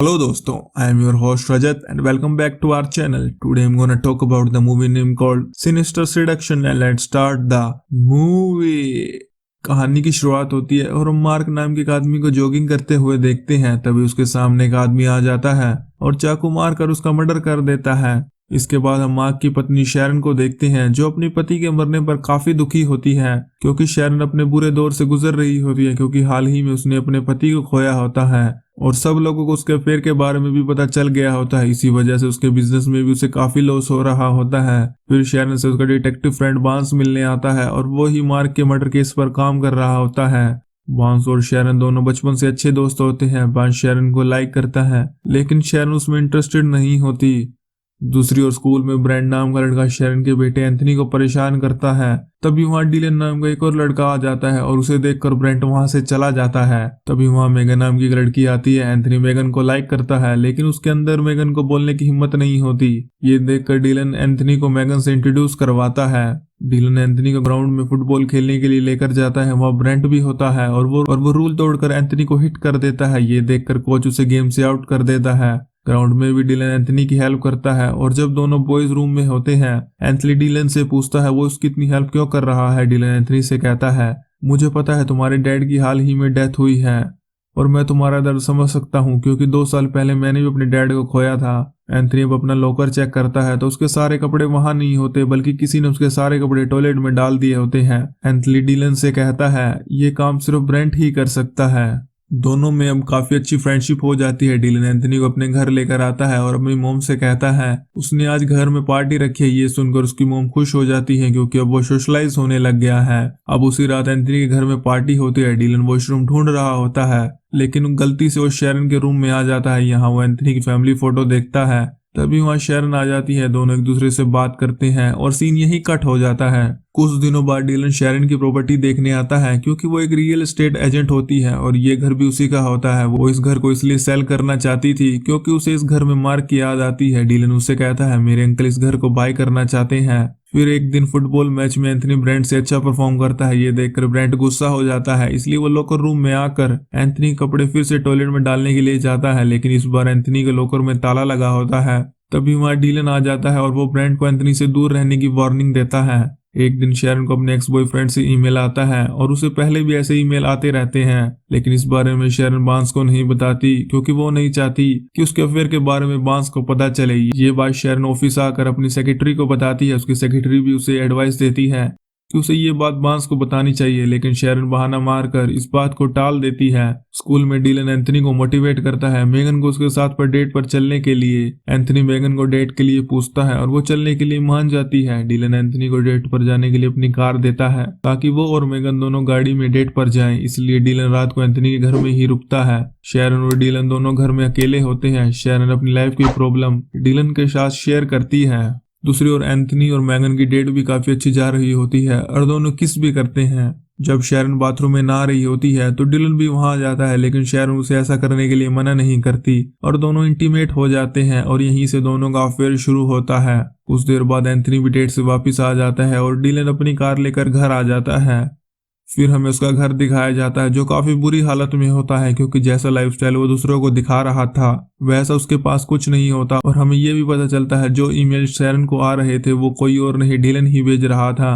Hello दोस्तों, I am your host Rajat and welcome back to our channel. Today I'm gonna talk about the movie name called Sinister Seduction and let's start the movie. कहानी की शुरुआत होती है और हम mark नाम के एक आदमी को जॉगिंग करते हुए देखते हैं। तभी उसके सामने एक आदमी आ जाता है और चाकू मारकर उसका मर्डर कर देता है। इसके बाद हम मार्क की पत्नी शैरन को देखते हैं जो अपने पति के मरने पर काफी दुखी होती है क्योंकि शैरन अपने बुरे दौर से गुजर रही होती है क्योंकि हाल ही में उसने अपने पति को खोया होता है और सब लोगों को उसके अफेयर के बारे में भी पता चल गया होता है। इसी वजह से उसके बिजनेस में भी उसे काफी लॉस हो रहा होता है। फिर शैरन से उसका डिटेक्टिव फ्रेंड बांस मिलने आता है और वो ही मार्क के मर्डर केस पर काम कर रहा होता है। बांस और शैरन दोनों बचपन से अच्छे दोस्त होते हैं। बांस शैरन को लाइक करता है लेकिन शैरन उसमें इंटरेस्टेड नहीं होती। दूसरी ओर स्कूल में ब्रेंट नाम का लड़का शैरन के बेटे एंथनी को परेशान करता है। तभी वहां डीलन नाम का एक और लड़का आ जाता है और उसे देखकर ब्रेंट वहां से चला जाता है। तभी वहां मेगन नाम की एक लड़की आती है। एंथनी मेगन को लाइक करता है लेकिन उसके अंदर मेगन को बोलने की हिम्मत नहीं होती। ये देखकर डीलन एंथनी को मेगन से इंट्रोड्यूस करवाता है। डीलन एंथनी को ग्राउंड में फुटबॉल खेलने के लिए लेकर जाता है। वहाँ ब्रेंट भी होता है और वो रूल तोड़कर एंथनी को हिट कर देता है। ये देखकर कोच उसे गेम से आउट कर देता है। ग्राउंड में भी डीलन एंथनी की हेल्प करता है और जब दोनों बॉयज रूम में होते हैं एंथनी डीलन से पूछता है वो उसकी इतनी हेल्प क्यों कर रहा है। डीलन एंथनी से कहता है मुझे पता है तुम्हारे डैड की हाल ही में डेथ हुई है और मैं तुम्हारा दर्द समझ सकता हूँ क्योंकि 2 साल पहले मैंने भी अपने डैड को खोया था। एंथनी अब अपना लॉकर चेक करता है तो उसके सारे कपड़े वहां नहीं होते बल्कि किसी ने उसके सारे कपड़े टॉयलेट में डाल दिए होते हैं। एंथनी डीलन से कहता है ये काम सिर्फ ब्रेंट ही कर सकता है। दोनों में अब काफी अच्छी फ्रेंडशिप हो जाती है। डीलन एंथनी को अपने घर लेकर आता है और अपनी मोम से कहता है उसने आज घर में पार्टी रखी है। ये सुनकर उसकी मोम खुश हो जाती है क्योंकि अब वो सोशलाइज होने लग गया है। अब उसी रात एंथनी के घर में पार्टी होती है। डीलन वॉशरूम ढूंढ रहा होता है लेकिन गलती से वो शैरन के रूम में आ जाता है। यहाँ वो एंथनी की फैमिली फोटो देखता है। तभी वहाँ शैरन आ जाती है। दोनों एक दूसरे से बात करते हैं और सीन यही कट हो जाता है। कुछ दिनों बाद डीलन शैरन की प्रॉपर्टी देखने आता है क्योंकि वो एक रियल एस्टेट एजेंट होती है और ये घर भी उसी का होता है। वो इस घर को इसलिए सेल करना चाहती थी क्योंकि उसे इस घर में मार्क की याद आती है। डीलन उससे कहता है मेरे अंकल इस घर को बाय करना चाहते हैं। फिर एक दिन फुटबॉल मैच में एंथनी ब्रेंट से अच्छा परफॉर्म करता है। ये देखकर ब्रेंट गुस्सा हो जाता है इसलिए वो लॉकर रूम में आकर एंथनी कपड़े फिर से टॉयलेट में डालने के लिए जाता है लेकिन इस बार एंथनी के लॉकर में ताला लगा होता है। तभी वहां डीलन आ जाता है और वो ब्रेंट को एंथनी से दूर रहने की वार्निंग देता है। एक दिन शैरन को अपने एक्स बॉयफ्रेंड से ईमेल आता है और उसे पहले भी ऐसे ईमेल आते रहते हैं लेकिन इस बारे में शैरन बांस को नहीं बताती क्योंकि वो नहीं चाहती कि उसके अफेयर के बारे में बांस को पता चले। ये बात शैरन ऑफिस आकर अपनी सेक्रेटरी को बताती है। उसकी सेक्रेटरी भी उसे एडवाइस देती है कि उसे ये बात बांस को बतानी चाहिए लेकिन शैरन बहाना मारकर इस बात को टाल देती है। स्कूल में डीलन एंथनी को मोटिवेट करता है मेगन को उसके साथ पर डेट पर चलने के लिए। एंथनी मेगन को डेट के लिए पूछता है और वो चलने के लिए मान जाती है। डीलन एंथनी को डेट पर जाने के लिए अपनी कार देता है ताकि वो और मेगन दोनों गाड़ी में डेट पर जाएं। इसलिए डीलन रात को एंथनी के घर में ही रुकता है। शैरन और डीलन दोनों घर में अकेले होते हैं। शैरन अपनी लाइफ की प्रॉब्लम डीलन के साथ शेयर करती है। दूसरी ओर एंथनी और मेगन की डेट भी काफी अच्छी जा रही होती है और दोनों किस भी करते हैं। जब शैरन बाथरूम में नहा रही होती है तो डीलन भी वहां आ जाता है लेकिन शैरन उसे ऐसा करने के लिए मना नहीं करती और दोनों इंटीमेट हो जाते हैं और यहीं से दोनों का अफेयर शुरू होता है। कुछ देर बाद एंथनी भी डेट से वापस आ जाता है और डीलन अपनी कार लेकर घर आ जाता है। फिर हमें उसका घर दिखाया जाता है जो काफी बुरी हालत में होता है क्योंकि जैसा लाइफस्टाइल वो दूसरों को दिखा रहा था वैसा उसके पास कुछ नहीं होता और हमें ये भी पता चलता है जो ईमेल शैरन को आ रहे थे वो कोई और नहीं डीलन ही भेज रहा था।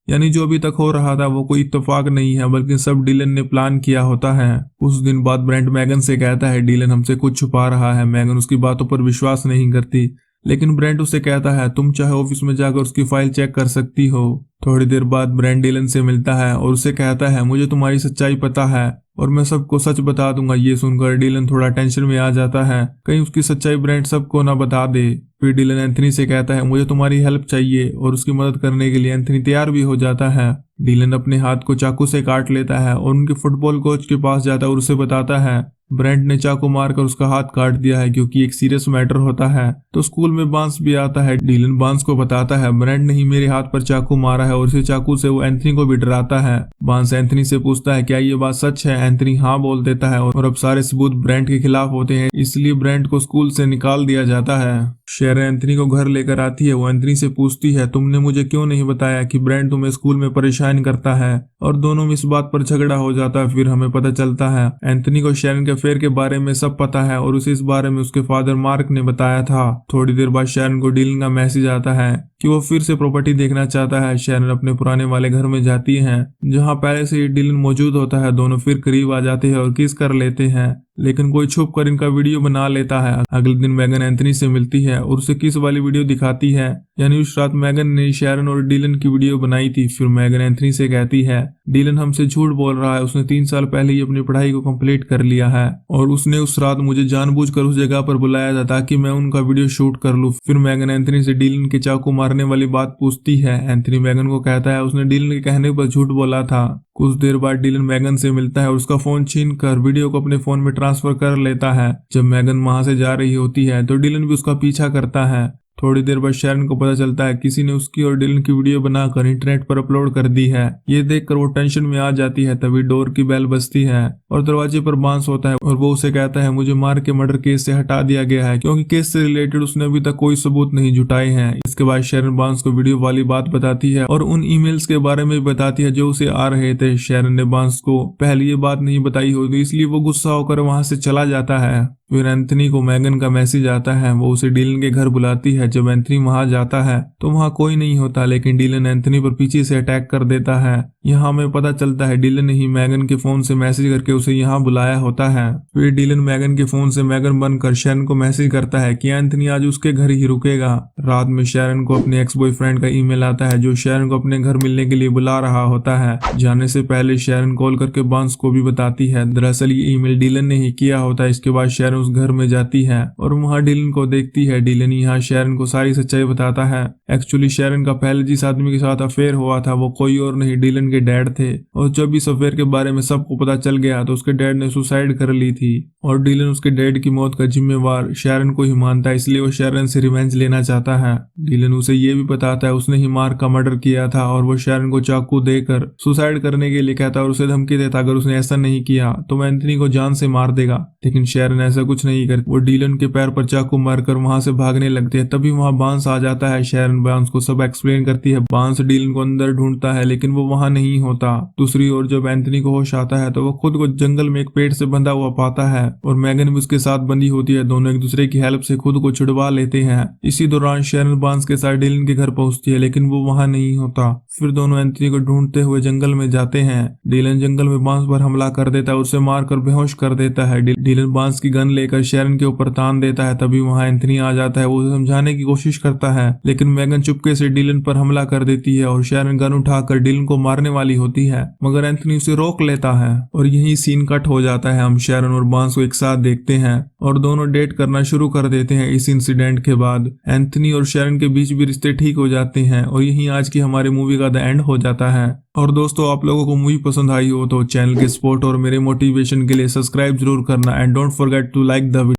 यानी जो अभी तक हो रहा था वो कोई इत्तेफाक नहीं है बल्कि सब डीलन ने प्लान किया होता है। कुछ दिन बाद ब्रेंट मेगन से कहता है डीलन हमसे कुछ छुपा रहा है। मेगन उसकी बातों पर विश्वास नहीं करती लेकिन ब्रेंट उसे कहता है तुम चाहे ऑफिस में जाकर उसकी फाइल चेक कर सकती हो। थोड़ी देर बाद ब्रेंट डीलन से मिलता है और उसे कहता है मुझे तुम्हारी सच्चाई पता है और मैं सबको सच बता दूंगा। ये सुनकर डीलन थोड़ा टेंशन में आ जाता है कहीं उसकी सच्चाई ब्रेंट सबको ना बता दे। फिर डीलन एंथनी से कहता है मुझे तुम्हारी हेल्प चाहिए और उसकी मदद करने के लिए एंथनी तैयार भी हो जाता है। डीलन अपने हाथ को चाकू से काट लेता है और उनके फुटबॉल कोच के पास जाता है और उसे बताता है ब्रेंट ने चाकू मारकर उसका हाथ काट दिया है क्योंकि एक सीरियस मैटर होता है। तो स्कूल में बांस भी आता है। डीलन बांस को बताता है ब्रेंट ने ही मेरे हाथ पर चाकू मारा है और इसी चाकू से वो एंथनी को भी डराता है। बांस एंथनी से पूछता है क्या ये बात सच है। एंथनी हाँ बोल देता है और अब सारे सबूत ब्रेंट के खिलाफ होते हैं इसलिए ब्रेंट को स्कूल से निकाल दिया जाता है। शेरन एंथनी को घर लेकर आती है। वो एंथनी से पूछती है, तुमने मुझे क्यों नहीं बताया कि ब्रांड तुम्हें स्कूल में परेशान करता है, और दोनों में इस बात पर झगड़ा हो जाता है। फिर हमें पता चलता है एंथनी को शेरन के अफेयर के बारे में सब पता है और उसे इस बारे में उसके फादर मार्क ने बताया था। थोड़ी देर बाद शेरन को डीलन का मैसेज आता है कि वो फिर से प्रॉपर्टी देखना चाहता है। शेरन अपने पुराने वाले घर में जाती है जहाँ पहले से ही डीलन मौजूद होता है। दोनों फिर करीब आ जाते हैं और किस कर लेते हैं, लेकिन कोई छुप कर इनका वीडियो बना लेता है। अगले दिन मैगन एंथनी से मिलती है और उसे किस वाली वीडियो दिखाती है, यानी उस रात मैगन ने शेरन और डीलन की वीडियो बनाई थी। फिर मैगन एंथनी से कहती है, डीलन हमसे झूठ बोल रहा है, उसने 3 साल पहले ही अपनी पढ़ाई को कंप्लीट कर लिया है और उसने उस रात मुझे जानबूझकर उस जगह पर बुलाया था ताकि मैं उनका वीडियो शूट कर लूं। फिर मैगन एंथनी से डीलन के चाकू मारने वाली बात पूछती है। एंथनी मैगन को कहता है उसने डीलन के कहने पर झूठ बोला था। कुछ देर बाद डीलन मैगन से मिलता है और उसका फोन छीन कर वीडियो को अपने फोन में ट्रांसफर कर लेता है। जब मैगन वहां से जा रही होती है तो डीलन भी उसका पीछा करता है। थोड़ी देर बाद शेरन को पता चलता है किसी ने उसकी और डीलन की वीडियो बनाकर इंटरनेट पर अपलोड कर दी है। ये देखकर वो टेंशन में आ जाती है। तभी डोर की बेल बजती है और दरवाजे पर बांस होता है और वो उसे कहता है मुझे मार के मर्डर केस से हटा दिया गया है क्योंकि केस से रिलेटेड उसने अभी तक कोई सबूत नहीं जुटाए हैं। इसके बाद शेरन बांस को वीडियो वाली बात बताती है और उन ईमेल्स के बारे में भी बताती है जो उसे आ रहे थे। शेरन ने बांस को पहले ये बात नहीं बताई होगी, इसलिए वो गुस्सा होकर वहां से चला जाता है। फिर एंथनी को मैगन का मैसेज आता है। वो उसे डीलन के घर बुलाती है। जब एंथनी वहां जाता है तो वहां कोई नहीं होता, लेकिन डीलन एंथनी पर पीछे से अटैक कर देता है। यहाँ हमें पता चलता है डीलन ने ही मैगन के फोन से मैसेज करके उसे यहाँ बुलाया होता है। फिर डीलन मैगन के फोन से मैगन बनकर शेरन को मैसेज करता है कि एंथनी आज उसके घर ही रुकेगा। रात में शेरन को अपने एक्स बॉयफ्रेंड का ईमेल आता है जो शेरन को अपने घर मिलने के लिए बुला रहा होता है। जाने से पहले शेरन कॉल करके बांस को भी बताती है। दरअसल ये ईमेल डीलन ने ही किया होता है। इसके बाद शेरन उस घर में जाती है और वहां डीलन को देखती है। डीलन यहाँ शेरन को सारी सच्चाई बताता है। एक्चुअली शेरन का पहले जिस आदमी के साथ अफेयर हुआ था वो कोई और नहीं डीलन के डैड थे, और जब इस अफेयर के बारे में सबको पता चल गया तो उसके डैड ने सुसाइड कर ली थी और डीलन उसके डैड की मौत का जिम्मेवार शेरन को ही मानता है, इसलिए वो शेरन से रिवेंज लेना चाहता है। डीलन उसे ये भी बताता है उसने ही मार्क का मर्डर किया था और वो शेरन को चाकू देकर सुसाइड करने के लिए कहता है और उसे धमकी देता अगर उसने ऐसा नहीं किया तो वह एंथनी को जान से मार देगा। लेकिन शेरन ऐसा कुछ नहीं करती। वो डीलन के पैर पर चाकू मारकर वहां से भागने लगते हैं। तभी वहां बांस आ जाता है। शेरन बांस को सब एक्सप्लेन करती है। बांस डीलन को अंदर ढूंढता है लेकिन वो वहां नहीं होता। दूसरी ओर जब एंथनी को होश आता है तो वो खुद को जंगल में एक पेड़ से बंधा हुआ पाता है और मैगन भी उसके साथ बंधी होती है। दोनों एक दूसरे की हेल्प से खुद को छुड़वा लेते हैं। इसी दौरान शेरन बांस के साथ डीलन के घर पहुंचती है लेकिन वो वहां नहीं होता। फिर दोनों एंथनी को ढूंढते हुए जंगल में जाते हैं। डीलन जंगल में बांस पर हमला कर देता है, उसे मारकर बेहोश कर देता है। डीलन बांस की गन लेकर शेरन के ऊपर तान देता है। तभी वहां एंथनी आ जाता है। वो उसे समझाने की कोशिश करता है लेकिन मैगन चुपके से डीलन पर हमला कर देती है और शेरन गन उठाकर डीलन को मारने वाली होती है, मगर एंथनी उसे रोक लेता है और यही सीन कट हो जाता है। हम शेरन और बांस को एक साथ देखते हैं और दोनों डेट करना शुरू कर देते हैं। इस इंसिडेंट के बाद एंथनी और शेरन के बीच भी रिश्ते ठीक हो जाते हैं और यही आज की हमारी मूवी का द एंड हो जाता है। और दोस्तों, आप लोगों को मूवी पसंद आई हो तो चैनल के सपोर्ट और मेरे मोटिवेशन के लिए सब्सक्राइब जरूर करना and don't forget to like the video.